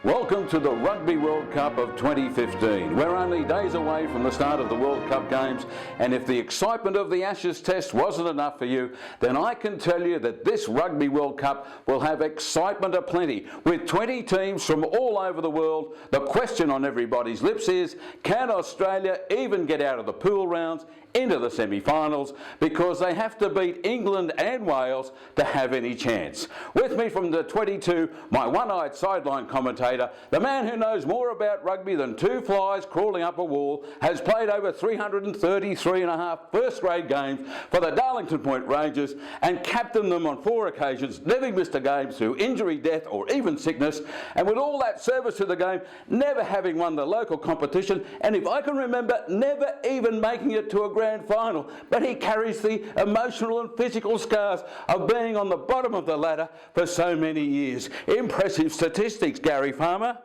Welcome to the Rugby World Cup of 2015. We're only days away from the start of the World Cup games, and if the excitement of the Ashes test wasn't enough for you, then I can tell you that this Rugby World Cup will have excitement aplenty. With 20 teams from all over the world, the question on everybody's lips is, can Australia even get out of the pool rounds into the semi-finals, because they have to beat England and Wales to have any chance. With me from the 22, my one-eyed sideline commentator, the man who knows more about rugby than two flies crawling up a wall, has played over 333 and a half first-grade games for the Darlington Point Rangers and captained them on 4 occasions, never missed a game through injury, death or even sickness, and with all that service to the game, never having won the local competition, and if I can remember, never even making it to a grand final, but he carries the emotional and physical scars of being on the bottom of the ladder for so many years. Impressive statistics, Gary Farmer.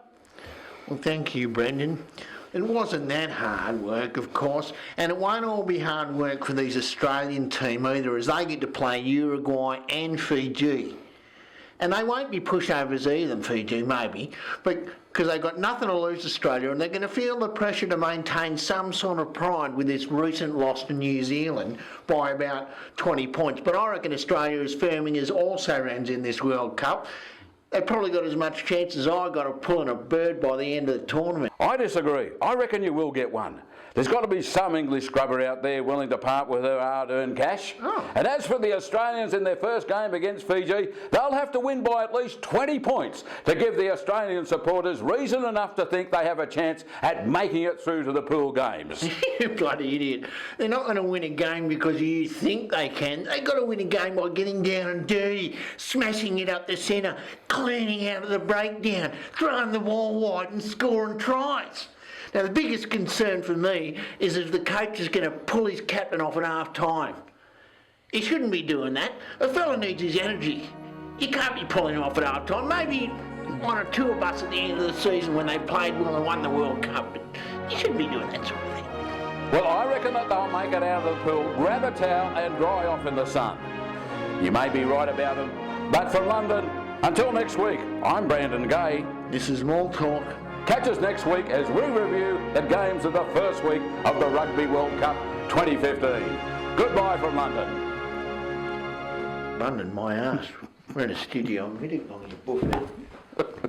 Well, thank you, Brendan. It wasn't that hard work, of course, and it won't all be hard work for these Australian team either, as they get to play Uruguay and Fiji. And they won't be pushovers either, Fiji, maybe, but because they've got nothing to lose, Australia, and they're going to feel the pressure to maintain some sort of pride with this recent loss to New Zealand by about 20 points. But I reckon Australia, as firming as also runs in this World Cup, they've probably got as much chance as I got of pulling a bird by the end of the tournament. I disagree. I reckon you will get one. There's got to be some English scrubber out there willing to part with her hard-earned cash. Oh. And as for the Australians in their first game against Fiji, they'll have to win by at least 20 points to give the Australian supporters reason enough to think they have a chance at making it through to the pool games. You bloody idiot. They're not going to win a game because you think they can. They've got to win a game by getting down and dirty, smashing it up the centre, cleaning out of the breakdown, throwing the ball wide and scoring tries. Now, the biggest concern for me is if the coach is going to pull his captain off at half-time. He shouldn't be doing that. A fella needs his energy. You can't be pulling him off at half-time. Maybe one or two of us at the end of the season when they played well and won the World Cup, but you shouldn't be doing that sort of thing. Well, I reckon that they'll make it out of the pool, grab a towel and dry off in the sun. You may be right about them, but from London, until next week, I'm Brandon Gay. This is Maul Talk. Catch us next week as we review the games of the first week of the Rugby World Cup 2015. Goodbye from London. London, my ass. We're in a studio. I'm hitting on your buffet.